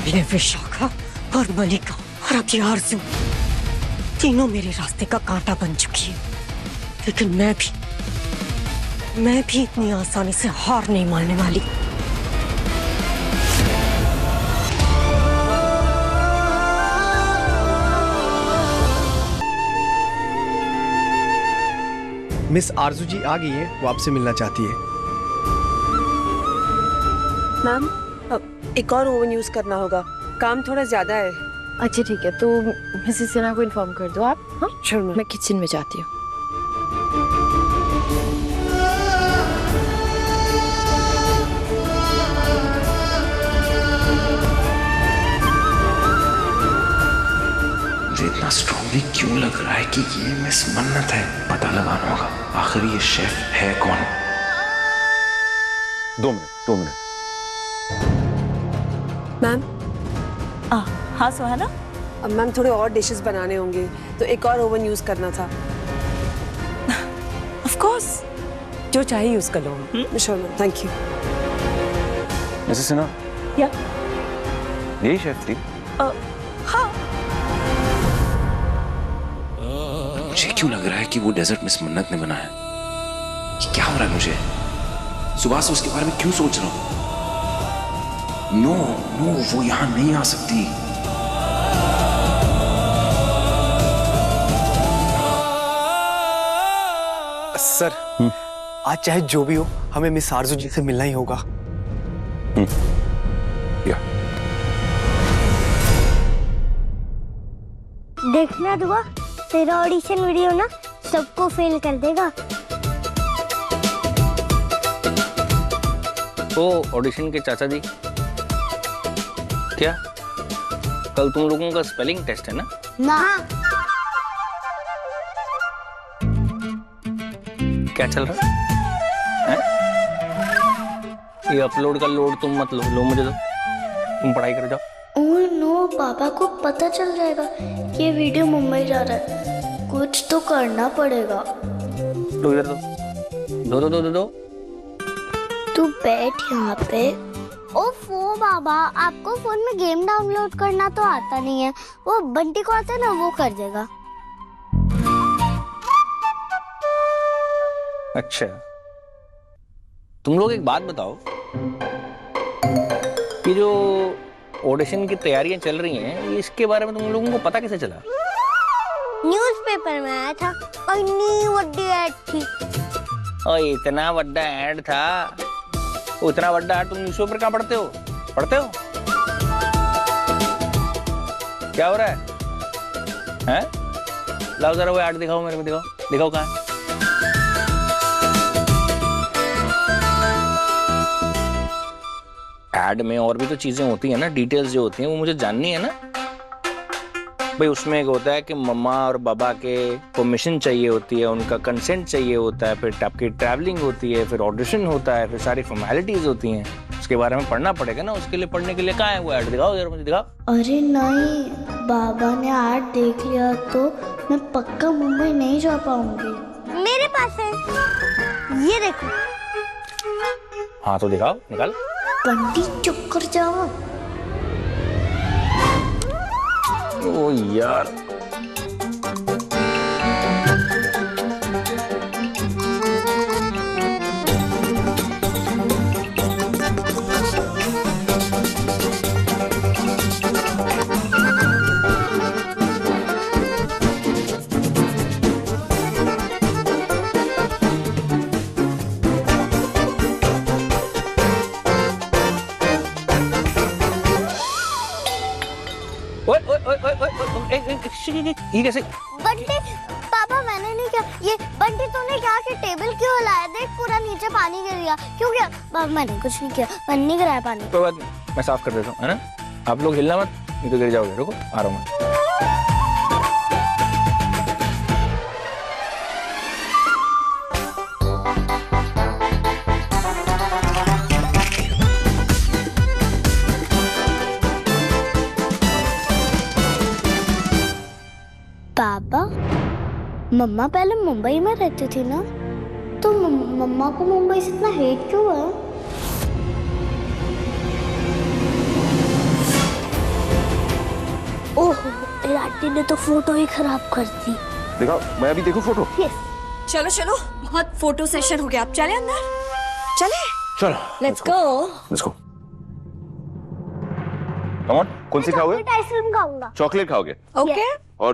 पहले विशाखा और मलिका और अब ये आरज़ू, तीनों मेरे रास्ते का कांटा बन चुकी है। लेकिन मैं भी इतनी आसानी से हार नहीं मानने वाली। मिस आरजू जी आ गई है, वो आपसे मिलना चाहती है। मैम, एक और ओवन यूज करना होगा, काम थोड़ा ज्यादा है। अच्छा ठीक है, तो मिसेस सिन्हा को इन्फॉर्म कर दो आप। हाँ श्योर मैं किचन में जाती हूँ। मुझे इतना स्ट्रॉन्गली क्यों लग रहा है कि ये मिस मन्नत है। पता लगाना होगा आखिर ये शेफ है कौन। 2 मिनट। मैम। हाँ सुहाना। मैम थोड़े और डिशेस बनाने होंगे, तो एक और ओवन यूज करना था। ऑफ कोर्स, जो चाहिए यूज कर लो। Sure ma'am, thank you. Mrs Sinha, या यही शेफ थी? हाँ। मुझे क्यों लग रहा है कि वो डेजर्ट मिस मन्नत ने बनाया। ये क्या हो रहा है मुझे? सुबह से उसके बारे में क्यों सोच रहा हूं? नो, वो यहां नहीं आ सकती। सर, आज चाहे जो भी हो, हमें मिस आरजू जी से मिलना ही होगा। या देखना दुआ, तेरा ऑडिशन वीडियो ना सबको फेल कर देगा। तो ऑडिशन के चाचा जी, क्या कल तुम लोगों का स्पेलिंग टेस्ट है ना? ना। क्या चल रहा है? ये अपलोड का लोड तुम मत लो मुझे दो, तुम पढ़ाई कर जाओ। ओह नो, पापा को पता चल जाएगा कि ये वीडियो मुंबई जा रहा है। कुछ तो करना पड़ेगा। लो इधर दो। तू बैठ यहाँ पे। ओफो बाबा, आपको फोन में गेम डाउनलोड करना तो आता नहीं है। वो बंटी को आता है ना, वो कर देगा। अच्छा, तुम लोग एक बात बताओ कि जो ऑडिशन की तैयारियां चल रही हैं, इसके बारे में तुम लोगों को पता कैसे चला? न्यूज़पेपर में आया था और इतनी बड़ी ऐड थी। और इतना बड़ा ऐड था? उतना बड़ा ऐड तुम न्यूज़पेपर कहाँ पढ़ते हो? क्या हो रहा है? हैं? लाओ जरा वो ऐड दिखाओ, मेरे को दिखाओ कहाँ है? ऐड में और भी तो चीजें होती हैं ना, डिटेल्स जो होती हैं वो मुझे जाननी है ना भाई। उसमें एक होता है कि मम्मा और पापा के परमिशन चाहिए होती है, उनका कंसेंट चाहिए होता है, फिर आपकी ट्रैवलिंग होती है, फिर ऑडिशन होता है, फिर सारी फॉर्मेलिटीज होती हैं। उसके बारे में पढ़ना पड़ेगा ना। उसके लिए पढ़ने के लिए कहाँ है वो ऐड? दिखाओ जरा मुझे, दिखाओ। अरे नहीं, बाबा ने ऐड देख लिया तो मैं पक्का मुंबई नहीं जा पाऊंगी। मेरे पास है, ये देखो। हाँ तो दिखाओ, निकाल। बंटी चुप कर जाओ। ओ यार, ये कैसे? बंटी, पापा मैंने नहीं किया ये। बंटी तूने क्या कि टेबल क्यों हिलाया? देख पूरा नीचे पानी गिर गया। क्यों गया? पापा मैंने कुछ नहीं किया, मैंने नहीं गिराया पानी। कोई बात नहीं, मैं साफ कर देता हूँ, है ना? आप लोग हिलना मत, नहीं तो गिर जाओगे। रुको, आ रहा हूँ मैं। पापा, मम्मा पहले मुंबई में रहती थी ना, तो मम्मा को मुंबई से इतना हेट क्यों है? तेरी आंटी ने तो फोटो ही खराब कर दी। दिखाओ, मैं अभी देखूं फोटो। चलो चलो, बहुत फोटो सेशन हो गया, आप चले अंदर, चले। चलो, let's go. Let's go. Come on, कौन सी खाओगे? आइसक्रीम खाऊंगा। चॉकलेट खाओगे? ओके। और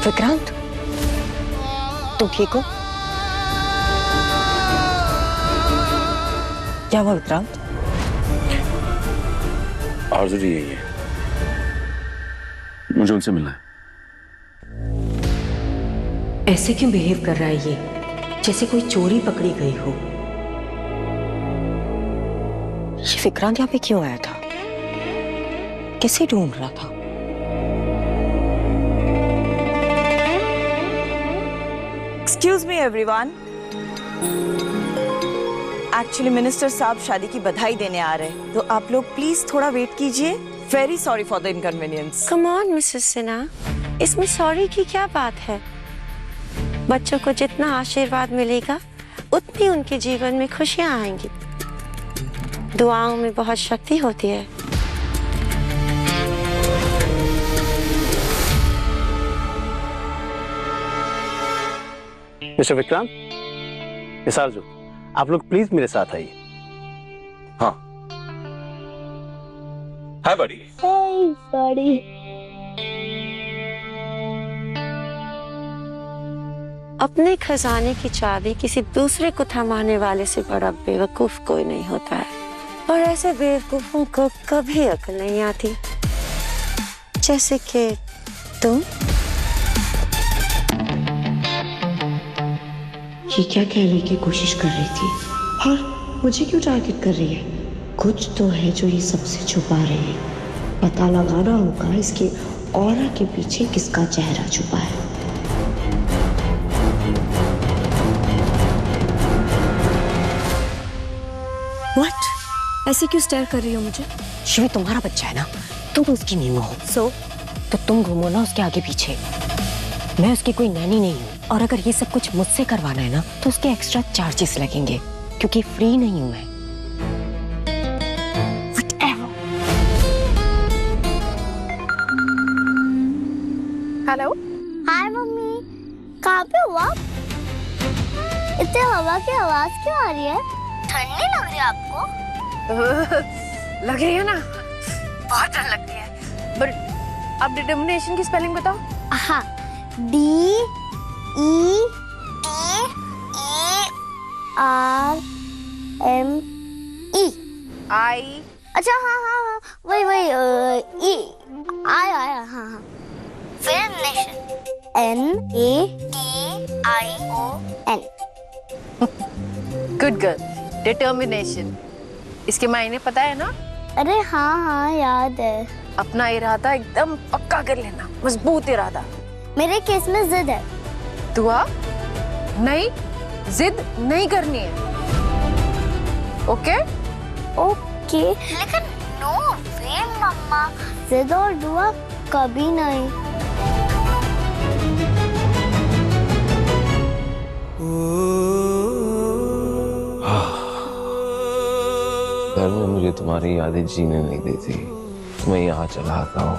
विक्रांत, तुम ठीक हो? क्या हुआ विक्रांत? आरज़ू जी यही है, मुझे उनसे मिलना है। ऐसे क्यों बिहेव कर रहा है ये, जैसे कोई चोरी पकड़ी गई हो? ये विक्रांत यहाँ पे क्यों आया था? किसे ढूंढ रहा था? Excuse me everyone, actually minister साहब शादी की बधाई देने आ रहे हैं, तो आप लोग प्लीज थोड़ा वेट कीजिए। Very sorry for the inconvenience. Come on Mrs Sinha, इसमें सॉरी की क्या बात है? बच्चों को जितना आशीर्वाद मिलेगा उतनी उनके जीवन में खुशियां आएंगी। दुआओं में बहुत शक्ति होती है। मिस्टर विक्रांत, मिस आरज़ू, आप लोग प्लीज मेरे साथ आइए। हाँ। हाय बड़ी। हाय बड़ी। अपने खजाने की चाबी किसी दूसरे को थमाने वाले से बड़ा बेवकूफ कोई नहीं होता है, और ऐसे बेवकूफों को कभी अकल नहीं आती, जैसे कि तुम। ये क्या कहने की कोशिश कर रही थी, और मुझे क्यों टारगेट कर रही है? कुछ तो है जो ये सबसे छुपा रही है। पता लगाना होगा इसके ऑरा के पीछे किसका चेहरा छुपा है। व्हाट? ऐसे क्यों स्टेयर कर रही हो मुझे? शिवी तुम्हारा बच्चा है ना, तुम उसकी नीमो हो। तो तुम घूमो ना उसके आगे पीछे। मैं उसकी कोई नैनी नहीं हूँ, और अगर ये सब कुछ मुझसे करवाना है ना तो उसके एक्स्ट्रा चार्जेस लगेंगे, क्योंकि फ्री नहीं हूँ मैं। हेलो। हाय मम्मी, कहाँ पे हो आप? इतने हवा की आवाज क्यों आ रही है? ठंड नहीं लग रही आपको? लग रही है ना, बहुत ठंड लगती है। बट आप डिटर्मिनेशन की स्पेलिंग बताओ। हाँ, DETRME। आई। अच्छा हाँ हाँ हाँ, वही ई आया आया, हाँ हाँ। फिर nation, NATION। Good girl, determination. इसके मायने पता है ना? अरे हाँ हाँ याद है। अपना इरादा एकदम पक्का कर लेना, मजबूत इरादा। मेरे केस में जिद है। दुआ नहीं, जिद नहीं करनी है। ओके? ओके, लेकिन नो वे मम्मा, जिद और दुआ कभी नहीं। घर में मुझे तुम्हारी यादें जीने नहीं देती, तो मैं यहाँ चला आता हूँ,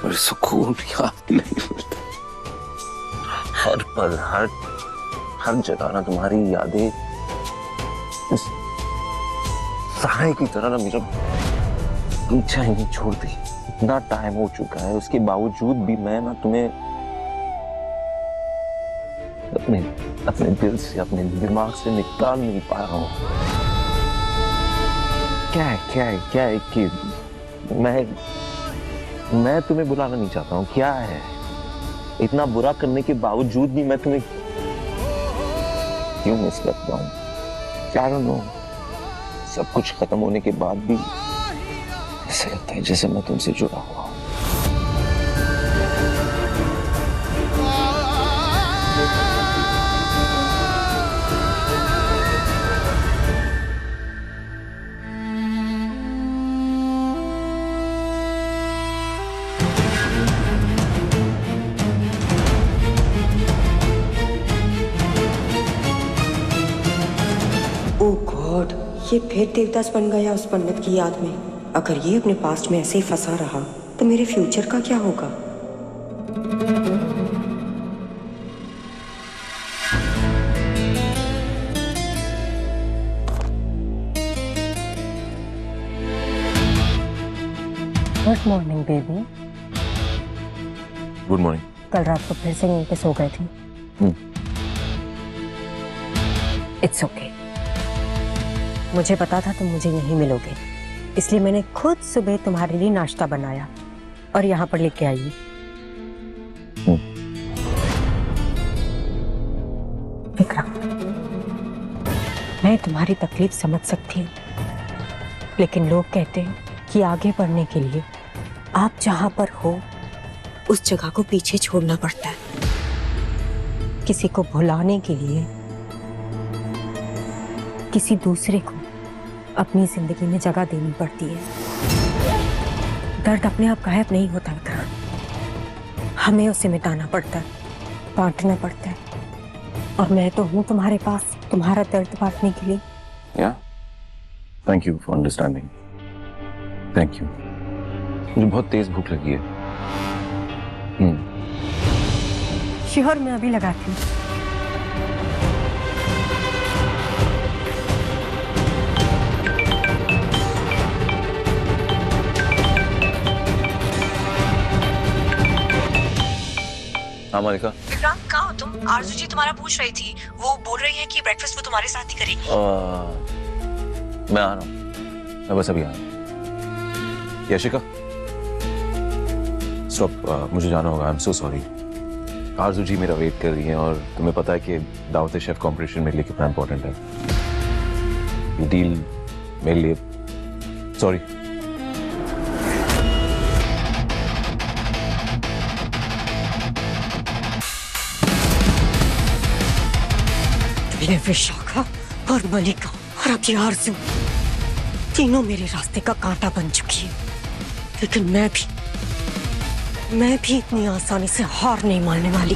और सुकून याद नहीं मिलता। हर पल हर जगह ना तुम्हारी यादें सहाय की तरह ना मेरा पीछा ही नहीं छोड़ती। इतना टाइम हो चुका है, उसके बावजूद भी मैं ना तुम्हें अपने दिल से, अपने दिमाग से निकाल नहीं पा रहा हूँ। क्या है कि मैं तुम्हें बुलाना नहीं चाहता हूँ। क्या है? इतना बुरा करने के बावजूद भी मैं तुम्हें क्यों मिस करता हूँ? I don't know. सब कुछ खत्म होने के बाद भी ऐसा लगता है जैसे मैं तुमसे जुड़ा हुआ हूँ। ओह गॉड, ये फिर देवदास बन गया उस पंडित की याद में। अगर ये अपने पास्ट में ऐसे ही फंसा रहा तो मेरे फ्यूचर का क्या होगा? Good morning baby. Good morning. कल रात को फिर से यहीं पे सो गए थे। It's okay. मुझे पता था तुम मुझे यहीं मिलोगे, इसलिए मैंने खुद सुबह तुम्हारे लिए नाश्ता बनाया और यहाँ पर लेके आई। विक्रम, मैं तुम्हारी तकलीफ समझ सकती हूँ, लेकिन लोग कहते हैं कि आगे बढ़ने के लिए आप जहाँ पर हो उस जगह को पीछे छोड़ना पड़ता है। किसी को भुलाने के लिए किसी दूसरे को अपनी जिंदगी में जगह देनी पड़ती है। दर्द अपने आप गायब नहीं होता विक्रम, हमें उसे मिटाना पड़ता है, बांटना पड़ता है। और मैं तो हूँ तुम्हारे पास तुम्हारा दर्द बांटने के लिए। Yeah? Thank you for understanding. Thank you. मुझे बहुत तेज भूख लगी है। श्योर, मैं अभी लगाती हूँ। हाँ मालिका। विक्रांत, कहाँ हो तुम? आरजू जी तुम्हारा पूछ रही थी, वो बोल रही है कि ब्रेकफास्ट वो तुम्हारे साथ ही करेगी। मैं आ रहा हूँ, मैं बस अभी आ रहा हूँ। यशिका, स्टॉप, मुझे जाना होगा। I am so sorry. आरजू जी मेरा वेट कर रही हैं और तुम्हें पता है कि दावत शेफ कंपटीशन मेरे लिए कितना इंपॉर्टेंट है। ये डील मेरे लिए, सॉरी। विशाखा और मलिका और अब ये आरज़ू, तीनों मेरे रास्ते का कांटा बन चुकी है। लेकिन मैं भी इतनी आसानी से हार नहीं मानने वाली।